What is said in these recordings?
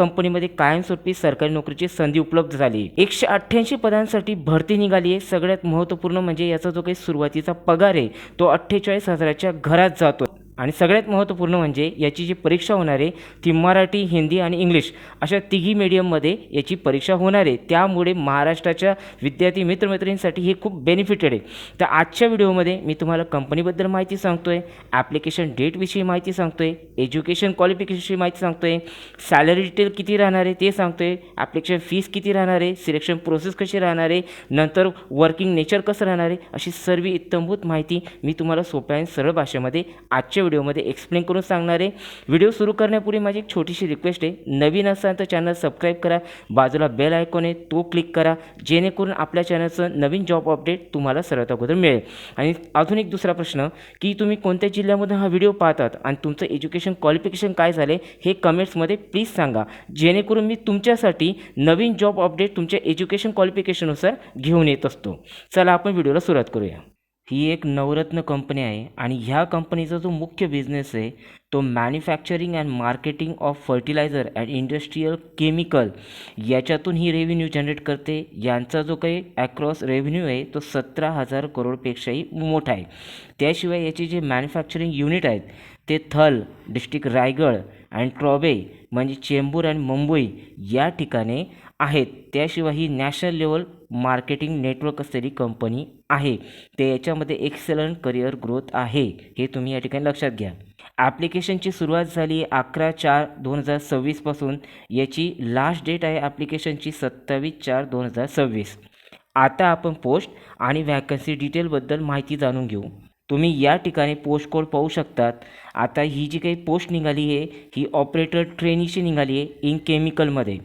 कंपनीमध्ये कायमस्वरूपी सरकारी नोकरीची संधी उपलब्ध झाली. 188 पदांसाठी भरती निघाली आहे. सगळ्यात महत्त्वपूर्ण म्हणजे याचा जो काही सुरुवातीचा पगार आहे तो 48,000च्या घरात जातो. आणि सगळ्यात महत्त्वपूर्ण म्हणजे याची जी परीक्षा होणार आहे ती मराठी, हिंदी आणि इंग्लिश अशा तिघी मीडियममध्ये याची परीक्षा होणार आहे. त्यामुळे महाराष्ट्राच्या विद्यार्थी मित्रमैत्रिणींसाठी हे खूप बेनिफिटेड आहे. तर आजच्या व्हिडिओमध्ये मी तुम्हाला कंपनीबद्दल माहिती सांगतो आहे, ॲप्लिकेशन डेटविषयी माहिती सांगतो आहे, एज्युकेशन क्वालिफिकेशनविषयी माहिती सांगतो आहे, सॅलरी डिटेल किती राहणार आहे ते सांगतो आहे, ॲप्लिकेशन फीस किती राहणार आहे, सिलेक्शन प्रोसेस कशी राहणार आहे, नंतर वर्किंग नेचर कसं राहणार आहे, अशी सर्व इत्थंभूत माहिती मी तुम्हाला सोप्या आणि सरळ भाषेमध्ये आजच्या व्हिडिओमध्ये एक्सप्लेन करून सांगणार आहे. व्हिडिओ सुरू करण्यापूर्वी माझी एक छोटीशी रिक्वेस्ट आहे, नवीन असाल तर चॅनल सबस्क्राईब करा, बाजूला बेल आयकॉन आहे तो क्लिक करा, जेणेकरून आपल्या चॅनलचं नवीन जॉब अपडेट तुम्हाला सर्वात अगोदर मिळेल. आणि अजून एक दुसरा प्रश्न की तुम्ही कोणत्या जिल्ह्यामधून हा व्हिडिओ पाहतात आणि तुमचं एज्युकेशन क्वालिफिकेशन काय झाले हे कमेंट्समध्ये प्लीज सांगा, जेणेकरून मी तुमच्यासाठी नवीन जॉब अपडेट तुमच्या एज्युकेशन क्वालिफिकेशननुसार घेऊन येत असतो. चला आपण व्हिडिओला सुरुवात करूया. ही एक नवरत्न कंपनी आहे आणि ह्या कंपनीचा जो मुख्य बिझनेस आहे तो manufacturing and marketing of fertiliser and industrial chemical याच्यातून ही रेव्हेन्यू जनरेट करते. यांचा जो काही ॲक्रॉस रेव्हेन्यू आहे तो 17,000 करोडपेक्षाही मोठा आहे. त्याशिवाय याचे जे मॅन्युफॅक्चरिंग युनिट आहेत ते थल, डिस्ट्रिक्ट रायगड आणि ट्रॉबे म्हणजे चेंबूर आणि मुंबई या ठिकाणी आहेत. त्याशिवाय ही नॅशनल लेवल मार्केटिंग नेटवर्क असलेली कंपनी आहे. ते याच्यामध्ये एक्सेलंट करिअर ग्रोथ आहे, हे तुम्ही या ठिकाणी लक्षात घ्या. ॲप्लिकेशनची सुरुवात झाली 11/4/2026 पासून. याची लास्ट डेट आहे ॲप्लिकेशनची 27/4/2026. आता आपण पोस्ट आणि व्हॅकन्सी डिटेलबद्दल माहिती जाणून घेऊ. तुम्ही या ठिकाणी पोस्ट कोड पाहू शकतात. आता ही जी काही पोस्ट निघाली आहे ही ऑपरेटर ट्रेनीची निघाली आहे इन केमिकलमध्ये.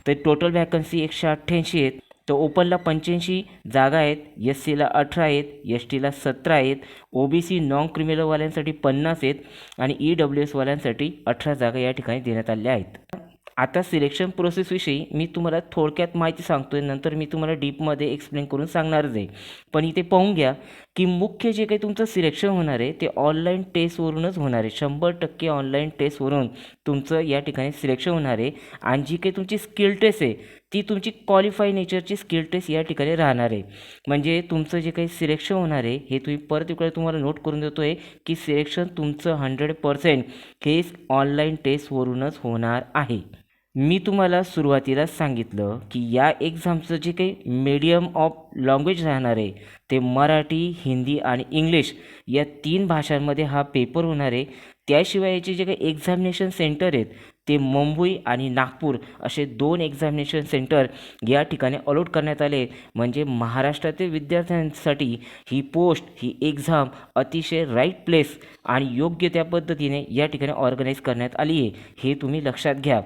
तर टोटल व्हॅकन्सी 188 आहेत. तर ओपनला 85 जागा आहेत, एस सीला 18 आहेत, एस टीला 17 आहेत, OBC नॉन क्रिमिनलवाल्यांसाठी 50 आहेत आणि EWSवाल्यांसाठी 18 जागा या ठिकाणी देण्यात आल्या आहेत. आता सिलेक्शन प्रोसेसविषयी मी तुम्हाला थोडक्यात माहिती सांगतो आहे, नंतर मी तुम्हाला डीपमध्ये एक्सप्लेन करून सांगणारच आहे. पण इथे पाहून घ्या की मुख्य जे काही तुमचं सिलेक्शन होणार आहे ते ऑनलाईन टेस्टवरूनच होणार आहे. 100% ऑनलाईन टेस्टवरून तुमचं या ठिकाणी सिलेक्शन होणार आहे. आणि जी काही तुमची स्किल टेस्ट आहे ती तुमची क्वालिफाय नेचरची स्किल टेस्ट या ठिकाणी राहणार आहे. म्हणजे तुमचं जे काही सिलेक्शन होणार आहे हे तुम्ही परत इकडे तुम्हाला नोट करून देतो आहे की सिलेक्शन तुमचं 100% हे ऑनलाईन टेस्टवरूनच होणार आहे. मी तुम्हाला सुरुवातीलाच सांगितलं की या एक्झामचं जे काही मीडियम ऑफ लँग्वेज राहणार आहे ते मराठी, हिंदी आणि इंग्लिश या 3 भाषांमध्ये हा पेपर होणार आहे. त्याशिवाय याचे जे काही एक्झामिनेशन सेंटर आहेत ते मुंबई आणि नागपूर असे 2 एक्झामिनेशन सेंटर या ठिकाणी अलॉट करण्यात आले. म्हणजे महाराष्ट्रातील विद्यार्थ्यांसाठी ही पोस्ट, ही एक्झाम अतिशय राईट प्लेस आणि योग्य त्या पद्धतीने या ठिकाणी ऑर्गनाईज करण्यात आली आहे, हे तुम्ही लक्षात घ्या.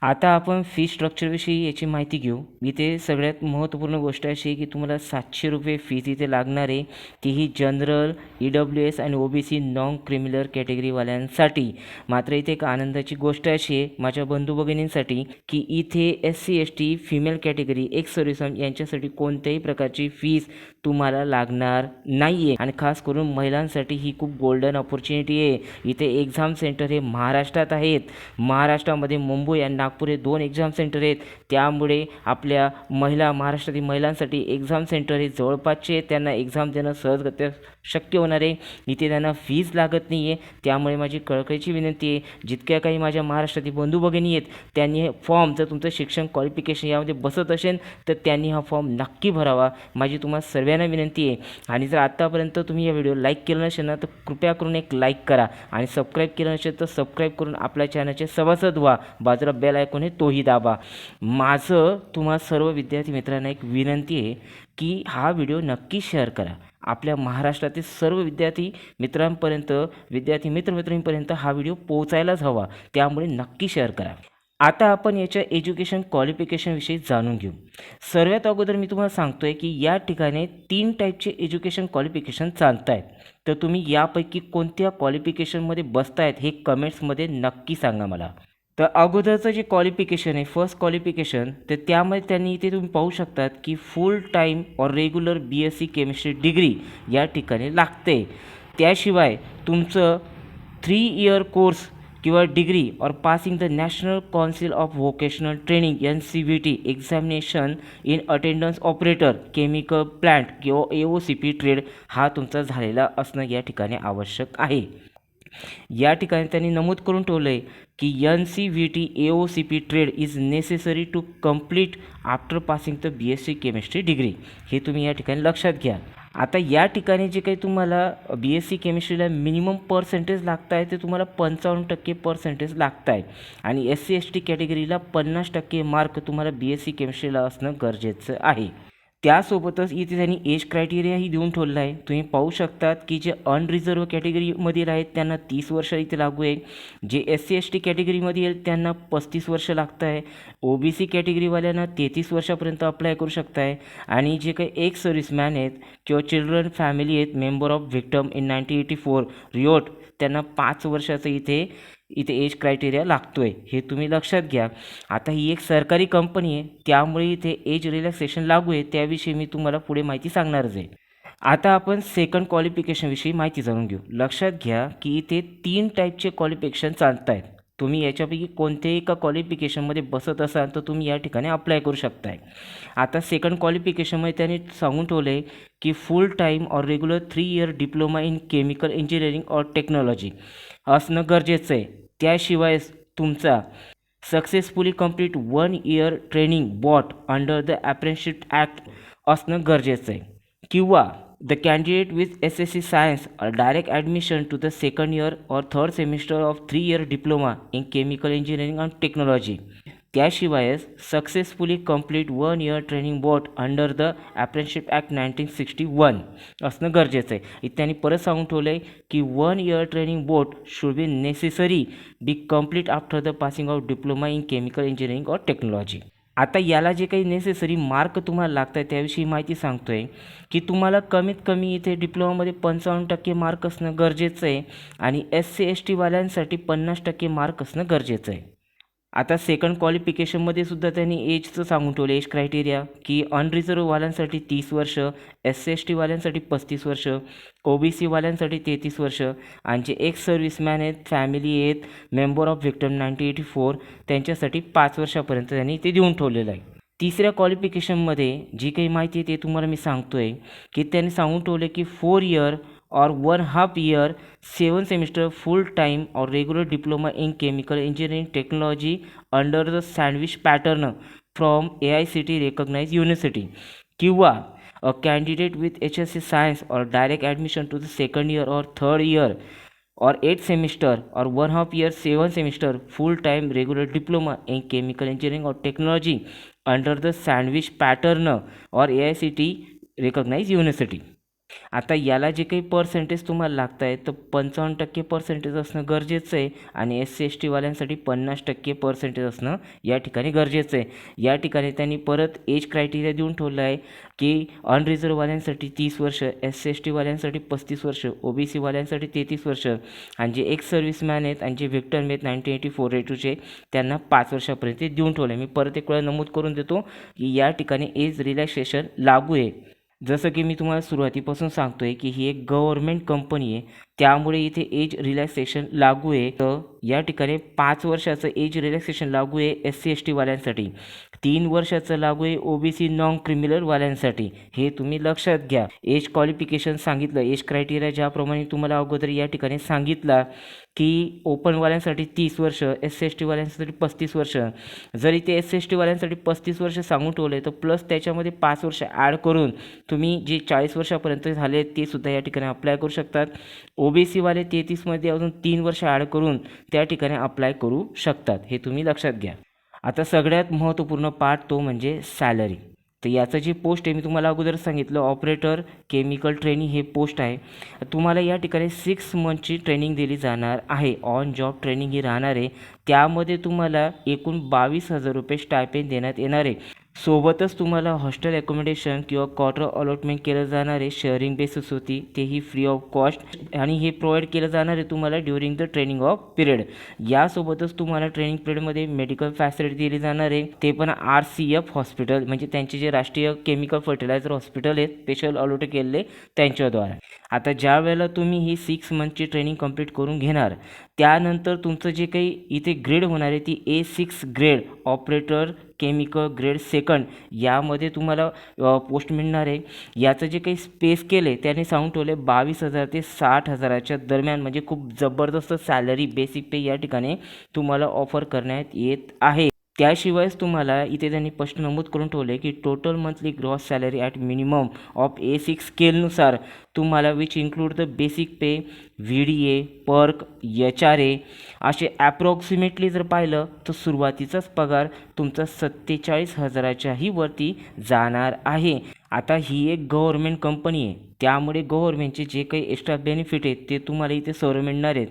आता आपण फी स्ट्रक्चरविषयी याची माहिती घेऊ. इथे सगळ्यात महत्त्वपूर्ण गोष्ट अशी आहे की तुम्हाला 700 रुपये फीज इथे लागणार आहे. तीही जनरल, EWS आणि OBC नॉन क्रिमिनल कॅटेगरीवाल्यांसाठी. मात्र इथे एक आनंदाची गोष्ट अशी आहे माझ्या बंधू भगिनींसाठी की इथे SC ST female category, ex serviceman यांच्यासाठी कोणत्याही प्रकारची फीज तुम्हाला लागणार नाही आहे. आणि खास करून महिलांसाठी ही खूप गोल्डन ऑपॉर्च्युनिटी आहे. इथे एक्झाम सेंटर हे महाराष्ट्रात आहेत. महाराष्ट्रामध्ये मुंबई आणि नागपूर हे 2 एक्झाम सेंटर आहेत. त्यामुळे आपल्या महाराष्ट्रातील महिलांसाठी एक्झाम सेंटर हे जवळपासचे आहेत. त्यांना एक्झाम देणं सहजगत्या शक्य होणार आहे. इथे त्यांना फीज लागत नाही आहे. त्यामुळे माझी कळकळीची विनंती आहे, जितक्या काही माझ्या महाराष्ट्रातील बंधू भगिनी आहेत त्यांनी हे फॉर्म, जर तुमचं शिक्षण क्वालिफिकेशन यामध्ये बसत असेल तर त्यांनी हा फॉर्म नक्की भरावा, माझी तुम्हाला सर्वांना विनंती आहे. आणि जर आत्तापर्यंत तुम्ही या व्हिडिओ लाईक केलं नसेल ना तर कृपया करून एक लाईक करा आणि सबस्क्राईब केलं नसेल तर सबस्क्राईब करून आपल्या चॅनलचे सभासद व्हा. बाजूला बेल आयकॉन आहे तोही दाबा. माझं तुम्हा सर्व विद्यार्थी मित्रांना एक विनंती आहे की हा व्हिडिओ नक्की शेअर करा. आपल्या महाराष्ट्रातील सर्व विद्यार्थी मित्रमैत्रिणींपर्यंत हा व्हिडिओ पोहोचायलाच हवा. त्यामुळे नक्की शेअर करा. आता आपण याच्या एज्युकेशन क्वालिफिकेशनविषयी जाणून घेऊ. सर्वात अगोदर मी तुम्हाला सांगतो आहे की या ठिकाणी 3 टाईपचे एज्युकेशन क्वालिफिकेशन चालत आहेत. तर तुम्ही यापैकी कोणत्या क्वालिफिकेशनमध्ये बसतायत हे कमेंट्समध्ये नक्की सांगा मला. तर अगोदरचं जे क्वालिफिकेशन आहे, फर्स्ट क्वालिफिकेशन, तर त्यामध्ये त्यांनी इथे तुम्ही पाहू शकतात की फुल टाईम और रेग्युलर BSc केमिस्ट्री डिग्री या ठिकाणी लागते. त्याशिवाय तुमचं 3 इयर कोर्स किंवा डिग्री और passing the national council of vocational training NCVT examination in attendance operator chemical plant किंवा AOCP ट्रेड हा तुमचा झालेला असणं या ठिकाणी आवश्यक आहे. या ठिकाणी त्यांनी नमूद करून ठेवलं आहे की NCVT AOCP trade is necessary to complete after passing the BSc chemistry degree. हे तुम्ही या ठिकाणी लक्षात घ्या. आता या ठिकाणी जे काही तुम्हाला BSc केमिस्ट्रीला मिनिमम पर्सेंटेज लागत आहे ते तुम्हाला 55% पर्सेंटेज लागत आहे आणि SC ST कॅटेगरीला 50% मार्क तुम्हाला BSc केमिस्ट्रीला असणं गरजेचं आहे. त्यासोबतच इथे त्यांनी एज क्रायटेरियाही देऊन ठेवला आहे. तुम्ही पाहू शकतात की जे अनरिझर्व कॅटेगरीमधील आहेत त्यांना 30 वर्ष इथे लागू आहे. जे SC ST कॅटेगरीमध्ये आहेत त्यांना 35 वर्ष लागत आहे. OBC कॅटेगरीवाल्यांना 33 वर्षापर्यंत अप्लाय करू शकत आहे आणि जे काही एक्स सर्व्हिसमॅन आहेत किंवा चिल्ड्रन फॅमिली आहेत मेंबर ऑफ व्हिक्टम इन 1984 रिओट त्यांना 5 वर्षाचं इथे एज क्रायटेरिया लागतो आहे. हे तुम्ही लक्षात घ्या. आता ही एक सरकारी कंपनी आहे त्यामुळे इथे एज रिलॅक्सेशन लागू आहे. त्याविषयी मी तुम्हाला पुढे माहिती सांगणारच आहे. आता आपण सेकंड क्वालिफिकेशनविषयी माहिती जाणून घेऊ. लक्षात घ्या की इथे 3 टाईपचे क्वालिफिकेशन चालत आहेत. तुम्ही याच्यापैकी कोणत्याही एका क्वालिफिकेशनमध्ये बसत असाल तर तुम्ही या ठिकाणी अप्लाय करू शकताय. आता सेकंड क्वालिफिकेशनमध्ये त्यांनी सांगून ठेवलं आहे की फुल टाईम और regular 3 year diploma in chemical engineering और टेक्नॉलॉजी असणं गरजेचं आहे. त्याशिवाय तुमचा successfully complete 1 year training board under the apprenticeship act असणं गरजेचं आहे किंवा the candidate with SSC science और direct admission to the second year और third semester of 3 year diploma in chemical engineering and technology. त्याशिवाय successfully complete 1 year training board under the apprenticeship act 1961 असणं गरजेचं आहे. त्यांनी परत सांगून ठेवलं आहे की 1 year training board should be necessary be complete after the passing of diploma in chemical engineering और टेक्नॉलॉजी. आता याला जे काही नेसेसरी मार्क तुम्हाला लागत आहे त्याविषयी माहिती सांगतो आहे की तुम्हाला कमीत कमी इथे डिप्लोमामध्ये 55% मार्क असणं गरजेचं आहे आणि SC ST वाल्यांसाठी 50% मार्क असणं गरजेचं आहे. आता सेकंड क्वालिफिकेशनमध्ये सुद्धा त्यांनी एजचं सांगून ठेवलं एज क्रायटेरिया की अनरिझर्ववाल्यांसाठी 30 वर्ष, SC ST वाल्यांसाठी 35 वर्ष, OBC वाल्यांसाठी 33 वर्ष आणि जे एक्स सर्व्हिसमॅन आहेत, फॅमिली आहेत, मेंबर ऑफ व्हिक्टम 1984 त्यांच्यासाठी 5 वर्षापर्यंत त्यांनी ते देऊन ठेवलेलं आहे. तिसऱ्या क्वालिफिकेशनमध्ये जी काही माहिती आहे ते तुम्हाला मी सांगतो आहे की त्यांनी सांगून ठेवले की 4 इयर और 1/2 year 7 semester full time or regular diploma in chemical engineering technology under the sandwich pattern from AICT recognized university किंवा a candidate with HSC science or direct admission to the second year or third year or 8 semester or 1/2 year 7 semester full time regular diploma in chemical engineering or technology under the sandwich pattern or AICT recognized university. आता याला जे काही percentage तुम्हाला लागत आहे तर 55% percentage असणं गरजेचं आहे आणि SC ST वाल्यांसाठी 50% पर्सेंटेज असणं या ठिकाणी गरजेचं आहे. या ठिकाणी त्यांनी परत एज क्रायटेरिया देऊन ठेवलं आहे की अनरिझर्ववाल्यांसाठी 30 वर्ष, SC ST वाल्यांसाठी 35 वर्ष, OBC वाल्यांसाठी 33 वर्ष आणि जे एक्स सर्व्हिसमॅन आहेत आणि जे व्हिक्टम आहेत 1984 रेटूचे त्यांना 5 वर्षापर्यंत देऊन ठेवलं आहे. मी परत एक वेळा नमूद करून देतो की या ठिकाणी एज रिलॅक्सेशन लागू आहे. जसं की मी तुम्हाला सुरुवातीपासून सांगतो आहे की ही एक गव्हर्मेंट कंपनी आहे त्यामुळे इथे एज रिलॅक्सेशन लागू आहे. तर या ठिकाणी 5 वर्षाचं एज रिलॅक्सेशन लागू आहे SC ST वाल्यांसाठी, 3 वर्षाचं लागू आहे OBC नॉन क्रिमिनल वाल्यांसाठी. हे तुम्ही लक्षात घ्या. एज क्वालिफिकेशन सांगितलं, एज क्रायटेरिया ज्याप्रमाणे तुम्हाला अगोदर या ठिकाणी सांगितला की ओपनवाल्यांसाठी 30 वर्ष, SC ST वाल्यांसाठी 35 वर्ष. जर इथे SC ST वाल्यांसाठी 35 वर्ष सांगून ठेवलं आहे तर प्लस त्याच्यामध्ये 5 वर्ष ॲड करून तुम्ही जे 40 वर्षापर्यंत झाले ते सुद्धा या ठिकाणी अप्लाय करू शकतात. OBC वाले 33मध्ये अजून 3 वर्ष ॲड करून त्या ठिकाणी अप्लाय करू शकतात. हे तुम्ही लक्षात घ्या. आता सगळ्यात महत्त्वपूर्ण पार्ट तो म्हणजे सॅलरी. तर याचं जे पोस्ट आहे मी तुम्हाला अगोदर सांगितलं ऑपरेटर केमिकल ट्रेनिंग हे पोस्ट आहे. तुम्हाला या ठिकाणी 6 मंथची ट्रेनिंग दिली जाणार आहे. ऑन जॉब ट्रेनिंग ही राहणार आहे. त्यामध्ये तुम्हाला एकूण 22,000 रुपये स्टायपेंड देण्यात येणार आहे. सोबतच तुम्हाला हॉस्टेल अकोमोडेशन किंवा क्वार्टर अलॉटमेंट केलं जाणार आहे, शेअरिंग बेसिस होती, तेही फ्री ऑफ कॉस्ट आणि हे प्रोव्हाइड केलं जाणार आहे तुम्हाला during the training off period. यासोबतच तुम्हाला ट्रेनिंग पिरियडमध्ये मेडिकल फॅसिलिटी दिली जाणार आहे, ते पण RCF हॉस्पिटल म्हणजे त्यांचे जे राष्ट्रीय केमिकल फर्टिलायझर हॉस्पिटल आहेत स्पेशल अलॉट केलेले त्यांच्याद्वारा. आता ज्या वेळेला तुम्ही ही 6 मंथची ट्रेनिंग कंप्लीट करून घेणार त्यानंतर तुमचं जे काही इथे ग्रेड होणार आहे ती A6 grade operator chemical grade second यामध्ये तुम्हाला पोस्ट मिळणार आहे. याचं जे काही स्पेस केले त्याने सांगून ठेवले 22,000 ते 60,000च्या दरम्यान, म्हणजे खूप जबरदस्त सॅलरी बेसिक पे या ठिकाणी तुम्हाला ऑफर करण्यात येत आहे. त्याशिवायच तुम्हाला इथे त्यांनी स्पष्ट नमूद करून ठेवले की total monthly gross salary at minimum of A6 स्केलनुसार तुम्हाला which include the basic pay, VDA, perk, HRA असे ॲप्रॉक्सिमेटली जर पाहिलं तर सुरुवातीचाच पगार तुमचा 47,000च्याही वरती जाणार आहे. आता ही एक गव्हर्मेंट कंपनी आहे त्यामुळे गव्हर्मेंटचे जे काही एक्स्ट्रा बेनिफिट आहेत ते तुम्हाला इथे सर्व मिळणार आहेत.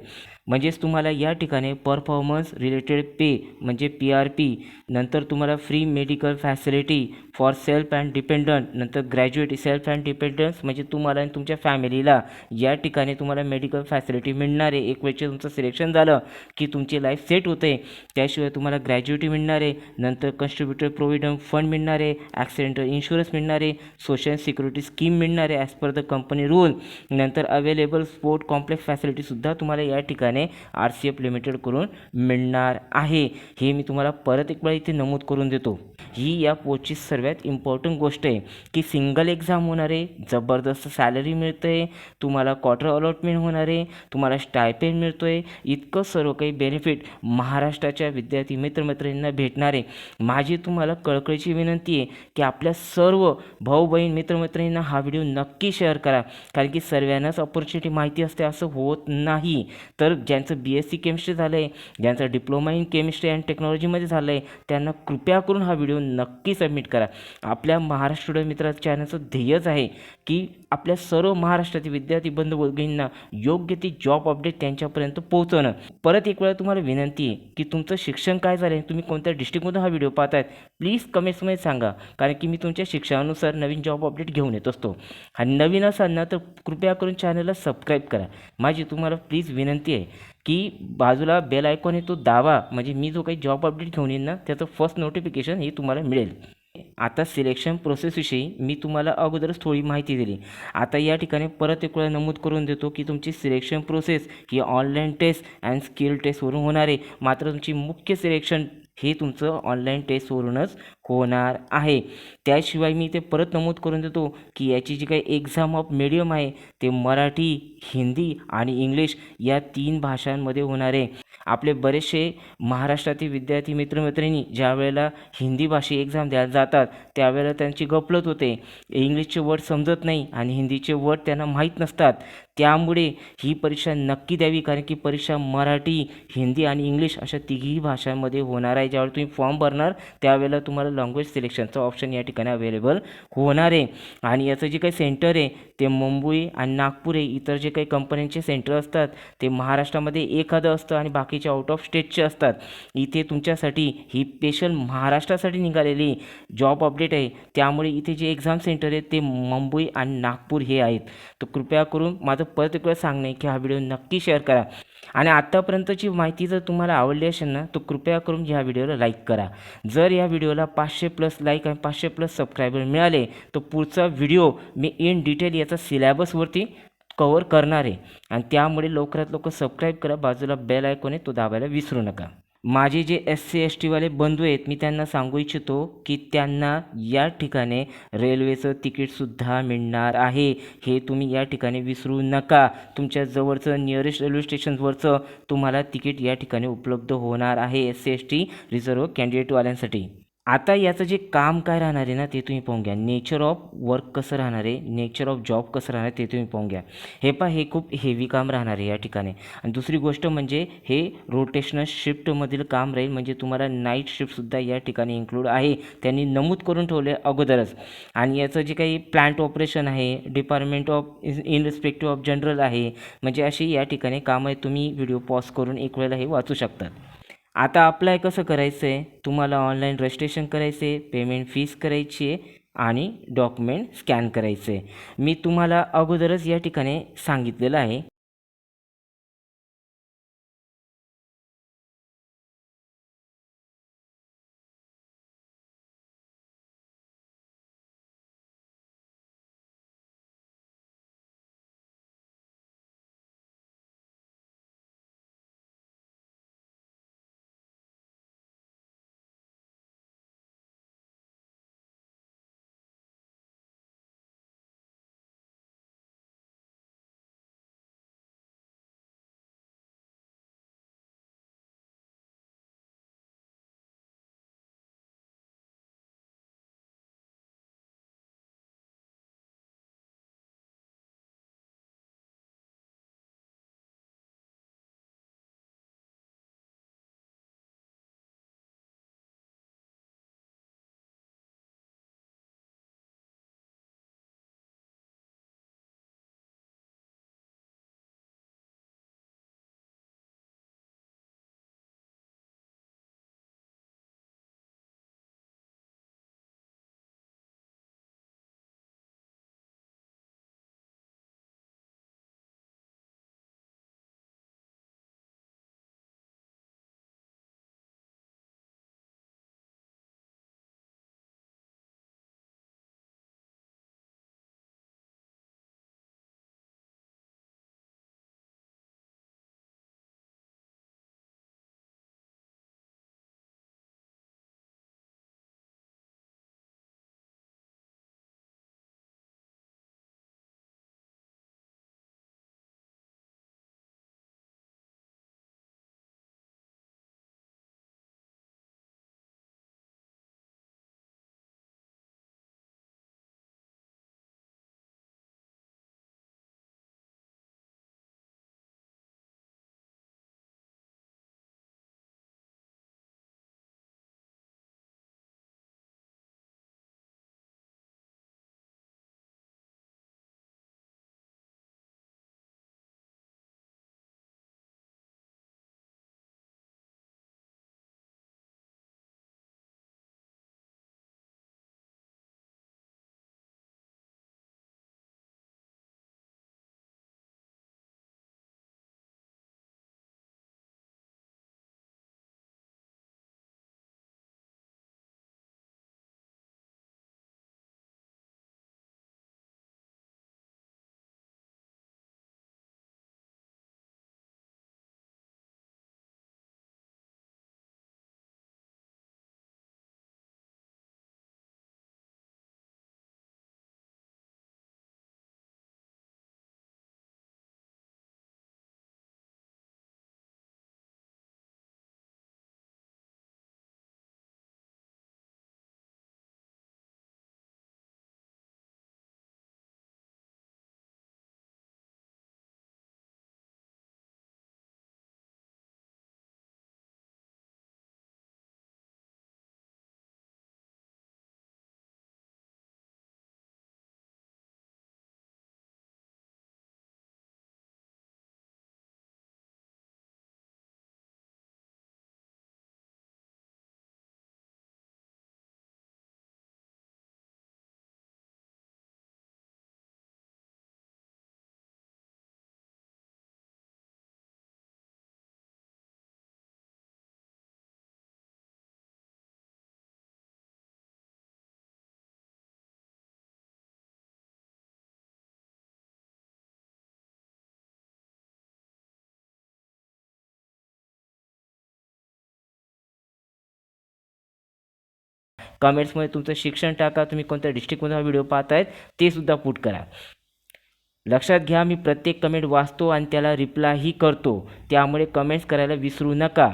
म्हणजेच तुम्हाला या ठिकाणी परफॉर्मन्स रिलेटेड पे म्हणजे PRP, नंतर तुम्हाला free medical facility for self and dependent, नंतर ग्रॅज्युएट सेल्फ अँड डिपेंडन्स म्हणजे तुम्हाला आणि तुमच्या फॅमिलीला या ठिकाणी तुम्हाला मेडिकल फॅसिलिटी मिळणार आहे. एक वेळचे तुमचं सिलेक्शन झालं की तुमची लाईफ सेट होते. त्याशिवाय तुम्हाला ग्रॅज्युएटी मिळणार आहे, नंतर कन्स्ट्रिब्युटर प्रोव्हिडंट फंड मिळणार आहे, ॲक्सिडेंटल इन्शुरन्स मिळणार आहे, सोशल सिक्युरिटी स्कीम मिळणार आहे as per the company rule, नंतर अवेलेबल स्पोर्ट कॉम्प्लेक्स फॅसिलिटीसुद्धा तुम्हाला या ठिकाणी RCF लिमिटेड करून मिळणार आहे. हे मी तुम्हाला परत एक वेळा इथे नमूद करून देतो. ही या पोस्टची सर्वात इम्पॉर्टंट गोष्ट आहे की सिंगल एक्झाम होणार आहे, जबरदस्त सॅलरी मिळतं आहे, तुम्हाला क्वार्टर अलॉटमेंट होणार आहे, तुम्हाला स्टायपेंड मिळतो आहे, इतकं सर्व काही बेनिफिट महाराष्ट्राच्या विद्यार्थी मित्रमैत्रिणींना भेटणार आहे. माझी तुम्हाला कळकळीची विनंती आहे की आपल्या सर्व भाऊ बहीण मित्रमैत्रिणींना हा व्हिडिओ नक्की शेअर करा, कारण की सर्वांनाच अपॉर्च्युनिटी माहिती असते असं होत नाही. तर ज्यांचं BSc केमिस्ट्री झालं आहे, ज्यांचं डिप्लोमा इन केमिस्ट्री अँड टेक्नॉलॉजीमध्ये झालं आहे त्यांना कृपया करून हा व्हिडिओ नक्की सबमिट करा. आपल्या महाराष्ट्र स्टुडंट मित्र चॅनलचं ध्येयच आहे की आपल्या सर्व महाराष्ट्रातील विद्यार्थी बंधू भगिनींना योग्य ती जॉब अपडेट त्यांच्यापर्यंत पोहोचवणं. परत एक वेळा तुम्हाला विनंती आहे की तुमचं शिक्षण काय झालं आहे, तुम्ही कोणत्या डिस्ट्रिक्टमधून हा व्हिडिओ पाहतायत प्लीज कमेंट्समध्ये सांगा, कारण की मी तुमच्या शिक्षणानुसार नवीन जॉब अपडेट घेऊन येत असतो. आणि नवीन असाल ना तर कृपया करून चॅनलला सबस्क्राईब करा. माझी तुम्हाला प्लीज विनंती आहे की बाजूला बेल आयकॉन आहे तो दाबा, म्हणजे मी जो काही जॉब अपडेट घेऊन येईन ना त्याचं फर्स्ट नोटिफिकेशन हे तुम्हाला मिळेल. आता सिलेक्शन प्रोसेसविषयी मी तुम्हाला अगोदरच थोडी माहिती दिली. आता या ठिकाणी परत एक वेळा नमूद करून देतो की तुमची सिलेक्शन प्रोसेस ही ऑनलाईन टेस्ट अँड स्किल टेस्टवरून होणार आहे. मात्र तुमची मुख्य सिलेक्शन हे तुमचं ऑनलाईन टेस्टवरूनच होणार आहे. त्याशिवाय मी ते परत नमूद करून देतो की याची जी काही एक्झाम ऑफ मीडियम आहे ते मराठी, हिंदी आणि इंग्लिश या 3 भाषांमध्ये होणार आहे. आपले बरेचसे महाराष्ट्रातील विद्यार्थी मित्रमैत्रिणी ज्या वेळेला हिंदी भाषी एक्झाम द्यायला जातात त्यावेळेला त्यांची गफलत होते, इंग्लिशचे वर्ड समजत नाही आणि हिंदीचे वर्ड त्यांना माहीत नसतात. त्यामुळे ही परीक्षा नक्की द्यावी, कारण की परीक्षा मराठी, हिंदी आणि इंग्लिश अशा 3ही भाषांमध्ये होणार आहे. ज्यावेळी तुम्ही फॉर्म भरणार त्यावेळेला तुम्हाला लँग्वेज सिलेक्शनचं ऑप्शन या ठिकाणी अवेलेबल होणार आहे. आणि याचं जे काही सेंटर आहे ते मुंबई आणि नागपूर आहे. इतर जे काही कंपन्यांचे सेंटर असतात ते महाराष्ट्रामध्ये एखादं असतं आणि बाकीचे आउट ऑफ स्टेटचे असतात. इथे तुमच्यासाठी ही स्पेशल महाराष्ट्रासाठी निघालेली जॉब अपडेट आहे. त्यामुळे इथे जे एक्झाम सेंटर आहेत ते मुंबई आणि नागपूर हे आहेत. तर कृपया करून माझं परत एक वेळ सांगणं आहे की हा व्हिडिओ नक्की शेअर करा. आणि आत्तापर्यंतची माहिती जर तुम्हाला आवडली असेल ना तर कृपया करून ह्या व्हिडिओला लाईक करा. जर या व्हिडिओला 500+ लाईक आणि 500+ सबस्क्रायबर मिळाले तर पुढचा व्हिडिओ मी इन डिटेल याचा सिलेबसवरती कव्हर करणार आहे. आणि त्यामुळे लवकरात लवकर सबस्क्राईब करा, बाजूला बेल आयकॉन आहे तो दाबायला विसरू नका. माझे जे SC ST वाले बंधू आहेत मी त्यांना सांगू इच्छितो की त्यांना या ठिकाणी रेल्वेचं तिकीटसुद्धा मिळणार आहे. हे तुम्ही या ठिकाणी विसरू नका. तुमच्या जवळचं नियरेस्ट रेल्वे स्टेशनवरचं तुम्हाला तिकीट या ठिकाणी उपलब्ध होणार आहे SC ST रिझर्व्ह कॅन्डिडेटवाल्यांसाठी. आता याचं जे काम काय राहणार आहे ना ते तुम्ही पाहून घ्या. नेचर ऑफ वर्क कसं राहणार आहे, नेचर ऑफ जॉब कसं राहणार आहे ते तुम्ही पाहून घ्या. हे खूप हेवी काम राहणार आहे या ठिकाणी. आणि दुसरी गोष्ट म्हणजे हे रोटेशनल शिफ्टमधील काम राहील, म्हणजे तुम्हाला नाईट शिफ्टसुद्धा या ठिकाणी इन्क्लूड आहे, त्यांनी नमूद करून ठेवले अगोदरच. आणि याचं जे काही प्लांट ऑपरेशन आहे, department of in respective of general आहे, म्हणजे अशी या ठिकाणी कामं तुम्ही व्हिडिओ पॉज करून एक वेळेला हे वाचू शकतात. आता अप्लाय कसं करायचं आहे, तुम्हाला ऑनलाईन रजिस्ट्रेशन करायचं आहे, पेमेंट फीस करायची आहे आणि डॉक्युमेंट स्कॅन करायचं आहे. मी तुम्हाला अगोदरच या ठिकाणी सांगितलेलं आहे. कमेंट्समध्ये तुमचं शिक्षण टाका, तुम्ही कोणत्या डिस्ट्रिक्टमधून हा व्हिडिओ पाहतायत ते सुद्धा पुट करा. लक्षात घ्या, मी प्रत्येक कमेंट वाचतो आणि त्याला रिप्लायही करतो, त्यामुळे कमेंट्स करायला विसरू नका.